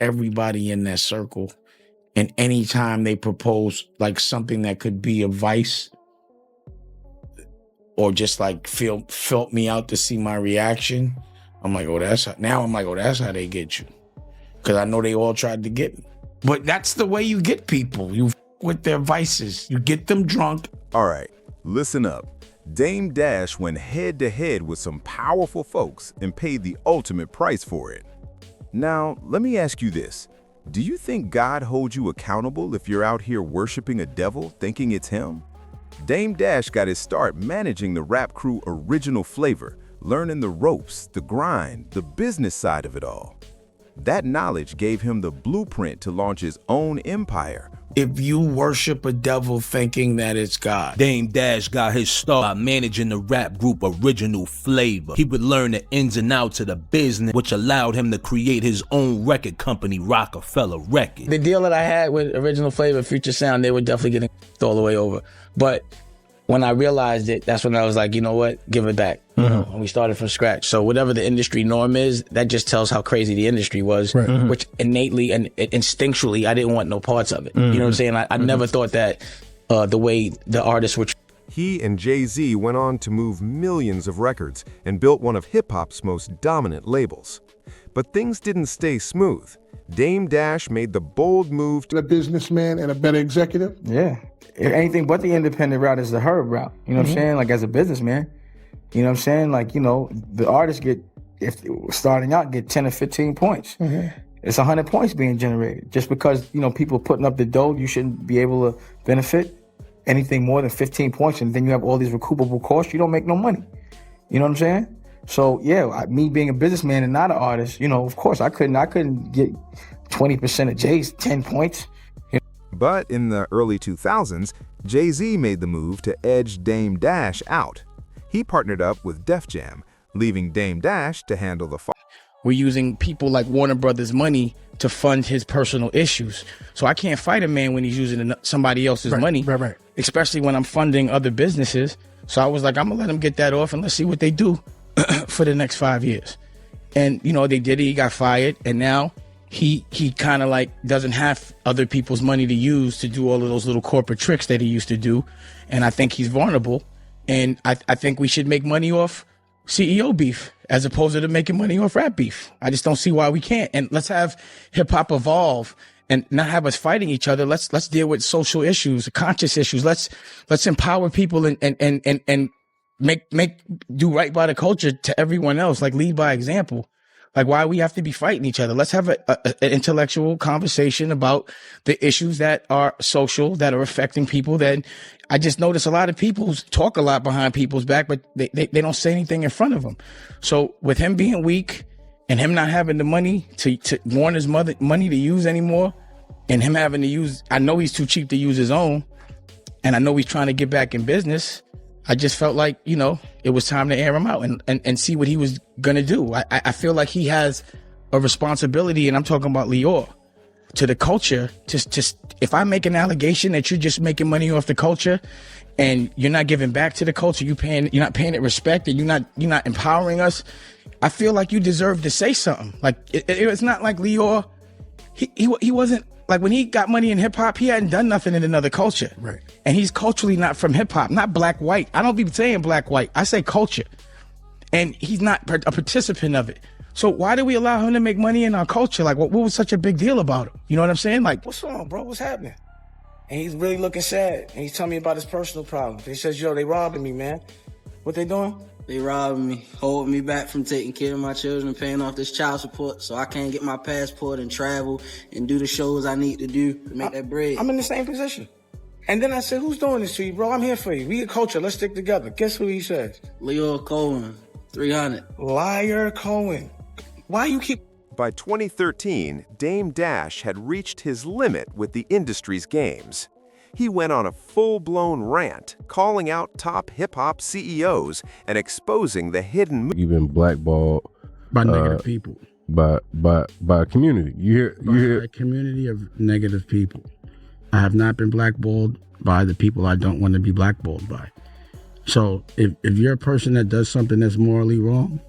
everybody in that circle. And anytime they propose like something that could be advice or just like felt me out to see my reaction, I'm like, oh, that's how they get you. Because I know they all tried to get me. But that's the way you get people. You with their vices. You get them drunk. All right, listen up. Dame Dash went head-to-head with some powerful folks and paid the ultimate price for it. Now, let me ask you this. Do you think God holds you accountable if you're out here worshiping a devil thinking it's him? Dame Dash got his start managing the rap crew Original Flavor, learning the ropes, the grind, the business side of it all. That knowledge gave him the blueprint to launch his own empire. If you worship a devil thinking that it's God. Dame Dash got his start by managing the rap group Original Flavor. He would learn the ins and outs of the business, which allowed him to create his own record company, Rockefeller Records. The deal that I had with Original Flavor, Future Sound, they were definitely getting all the way over. But when I realized it, that's when I was like, you know what, give it back. You know, and we started from scratch. So whatever the industry norm is, that just tells how crazy the industry was, which innately and instinctually, I didn't want no parts of it. You know what I'm saying? I never thought that the way the artists were. He and Jay-Z went on to move millions of records and built one of hip-hop's most dominant labels. But things didn't stay smooth. Dame Dash made the bold move to a businessman and a better executive. Yeah. Anything but the independent route is the Herb route. You know what I'm saying? Like as a businessman, you know what I'm saying? Like, you know, the artists if starting out, get 10 or 15 points. It's 100 points being generated. Just because, you know, people putting up the dough, you shouldn't be able to benefit anything more than 15 points. And then you have all these recoupable costs, you don't make no money. You know what I'm saying? So yeah, me being a businessman and not an artist, you know, of course I couldn't get 20% of Jay's 10 points. But in the early 2000s, Jay-Z made the move to edge Dame Dash out. He partnered up with Def Jam, leaving Dame Dash to handle the We're using people like Warner Brothers money to fund his personal issues. So I can't fight a man when he's using somebody else's money, especially when I'm funding other businesses. So I was like, I'm gonna let him get that off and let's see what they do for the next 5 years. And you know, they did it, he got fired, and now he kind of like doesn't have other people's money to use to do all of those little corporate tricks that he used to do. And I think he's vulnerable. And I think we should make money off CEO beef as opposed to making money off rap beef. I just don't see why we can't. And let's have hip hop evolve and not have us fighting each other. Let's deal with social issues, conscious issues. Let's empower people and do right by the culture to everyone else. Like lead by example. Like why we have to be fighting each other. Let's have an intellectual conversation about the issues that are social, that are affecting people. That I just notice a lot of people talk a lot behind people's back, but they don't say anything in front of them. So with him being weak and him not having the money to Warner's money to use anymore, and him having to use, I know he's too cheap to use his own, and I know he's trying to get back in business. I just felt like, you know, it was time to air him out and see what he was going to do. I feel like he has a responsibility, and I'm talking about Lior, to the culture. Just if I make an allegation that you're just making money off the culture and you're not giving back to the culture, you're not paying it respect, and you're not empowering us, I feel like you deserve to say something. Like it's not like Lior, he wasn't, like when he got money in hip hop, he hadn't done nothing in another culture. Right. And he's culturally not from hip hop, not black, white. I don't be saying black, white. I say culture. And he's not a participant of it. So why do we allow him to make money in our culture? Like what was such a big deal about him? You know what I'm saying? Like, what's wrong, bro? What's happening? And he's really looking sad. And he's telling me about his personal problems. He says, yo, they robbing me, man. What they doing? They robbing me, holding me back from taking care of my children and paying off this child support so I can't get my passport and travel and do the shows I need to do to make that bread. I'm in the same position. And then I said, who's doing this to you, bro? I'm here for you. We a culture. Let's stick together. Guess who he says? Leo Cohen, 300. Liar Cohen. Why you keep... By 2013, Dame Dash had reached his limit with the industry's games. He went on a full-blown rant, calling out top hip-hop CEOs and exposing the hidden... You've been blackballed by negative people. By a community. You hear a community of negative people. I have not been blackballed by the people I don't want to be blackballed by. So if you're a person that does something that's morally wrong...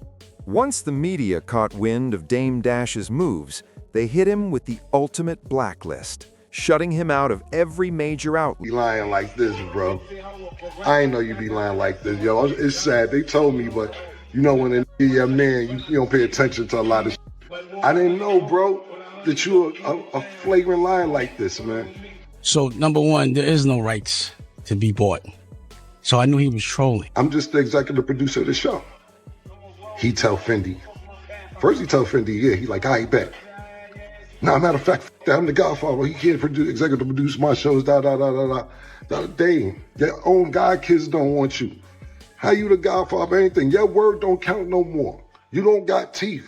Once the media caught wind of Dame Dash's moves, They hit him with the ultimate blacklist, shutting him out of every major outlet. Be lying like this, bro. I ain't know you be lying like this, yo. It's sad. They told me, but you know when they your man, you don't pay attention to a lot of shit. I didn't know, bro, that you a flagrant liar like this, man. So number one, there is no rights to be bought. So I knew he was trolling. I'm just the executive producer of the show. He tell Fendi. First he tell Fendi, yeah, he like, I bet. Now, matter of fact, I'm the Godfather. He can't executive produce my shows, Dame, your own God kids don't want you. How you the Godfather of anything? Your word don't count no more. You don't got teeth.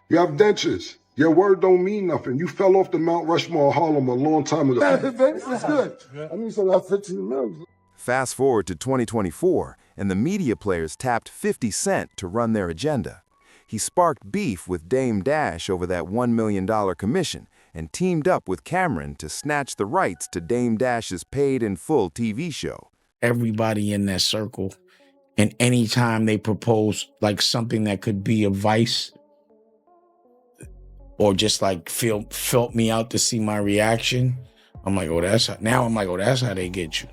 You have dentures. Your word don't mean nothing. You fell off the Mount Rushmore of Harlem a long time ago. That's good. I need some of that 15 million. Fast forward to 2024, and the media players tapped 50 Cent to run their agenda. He sparked beef with Dame Dash over that $1 million commission and teamed up with Cameron to snatch the rights to Dame Dash's paid-in-full TV show. Everybody in that circle, and anytime they propose like something that could be advice or just like felt me out to see my reaction, I'm like, oh, that's how they get you.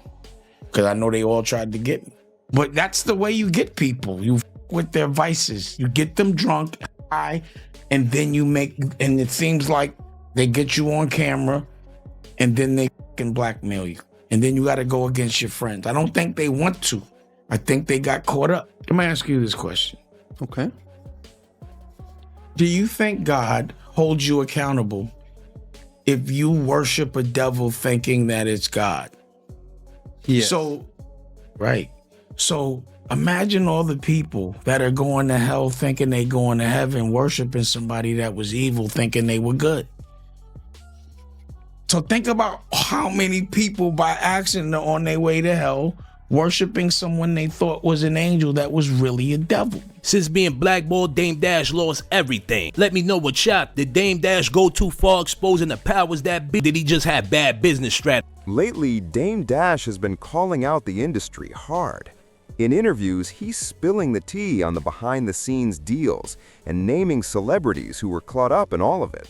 Because I know they all tried to get me. But that's the way you get people. You with their vices. You get them drunk, high, and then and it seems like they get you on camera, and then they can blackmail you. And then you got to go against your friends. I don't think they want to. I think they got caught up. Let me ask you this question. Okay. Do you think God holds you accountable if you worship a devil thinking that it's God? Yes. So, right. So imagine all the people that are going to hell thinking they going to heaven, worshiping somebody that was evil thinking they were good. So think about how many people by accident are on their way to hell worshiping someone they thought was an angel that was really a devil. Since being blackballed, Dame Dash lost everything. Let me know what shot. Did Dame Dash go too far exposing the powers that be? Did he just have bad business strategy? Lately, Dame Dash has been calling out the industry hard. In interviews, he's spilling the tea on the behind-the-scenes deals and naming celebrities who were caught up in all of it.